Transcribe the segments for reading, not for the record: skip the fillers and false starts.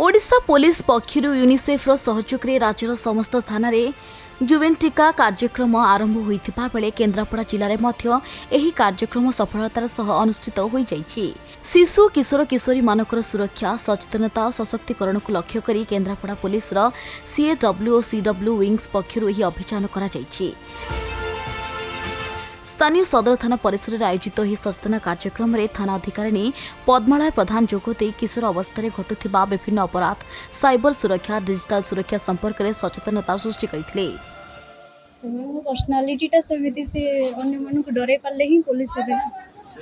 Odisha police पक्षर यूनिसेफ्र सहयोग में राज्यर समस्त थाना जुवेन टीका कार्यक्रम आरंभ होता बेले केन्द्रापड़ा जिले में कार्यक्रम सफलतार सह अनुष्ठित हो जाइछि। शिशु किशोर किशोरी मानकर सुरक्षा सचेतनता और सशक्तिकरण को लक्ष्य करी केन्द्रापड़ा पुलिस सीएडब्ल्यू और सीडब्ल्यू विंग्स पक्षर यह अभियान करा जाइछि। स्थानीय सदर थाना परिसर में आयोजित यह सचेतना कार्यक्रम में थाना अधिकारी पद्मालय प्रधान जोगदे किशोर अवस्था घटुवा विभिन्न अपराध साइबर सुरक्षा डिजिटल सुरक्षा संपर्क में सचेतनता सृष्टि करते। पर्सनालीटा सेमती से अन्य मन को डरे पाले ही पुलिस है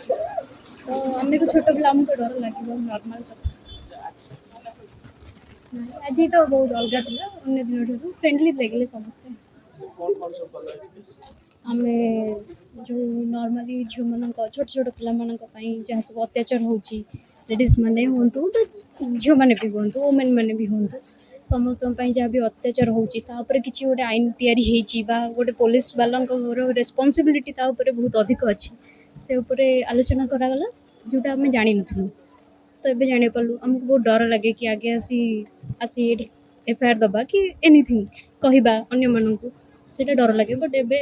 तो आम को छोट पिला तो डर लगे नॉर्मल आज तो बहुत अलग था अन्य दिन फ्रेंडली लगे समस्ते आम जो नॉर्मली झील मान छोट छोट पाई जहाँ सब अत्याचार होची लेडीज माने हूँ तो झील मैंने भी हूँ वोमेन मैंने भी हूँ समस्त जहाँ भी अत्याचार होची किसी गोटे आईन तैयारी गोटे पुलिस वाला रेस्पॉन्सिबिलिटी बहुत अधिक अच्छी से उपरे आलोचना करागला जोटा आम जान नु तो ये जानी पार्लु आमको बहुत डर लगे कि आगे आसी एफआईआर दबा कि एनीथिंग कहवा अन्य मानक से डर लगे बट एबे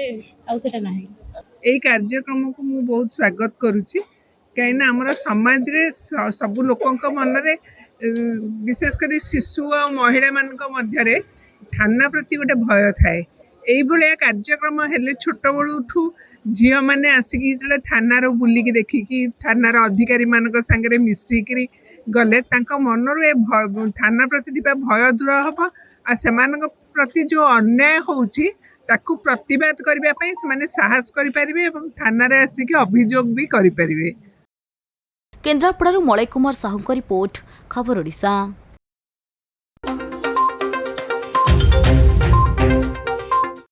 आउटा ना यही कार्यक्रम को मु बहुत स्वागत करुच्ची कहीं आमर समाज रे सबु लोकों मन रे विशेषकर शिशु और महिला मान मध्य थाना प्रति गोटे भय थाए यही कार्यक्रम हेले छोट बड़ू झी मैंने आसिक थाना बुलिकी देखिकी थानार अधिकारी मान सांगे मिसिक गले मनर थाना प्रति भय दूर हम आ प्रति जो अन्याय होची ताकू प्रतिवाद करने से साहस करें थाना रे आसिक अभियोग भी करें। केन्द्रापड़ारू मलय कुमार साहू रिपोर्ट खबर ओडिशा।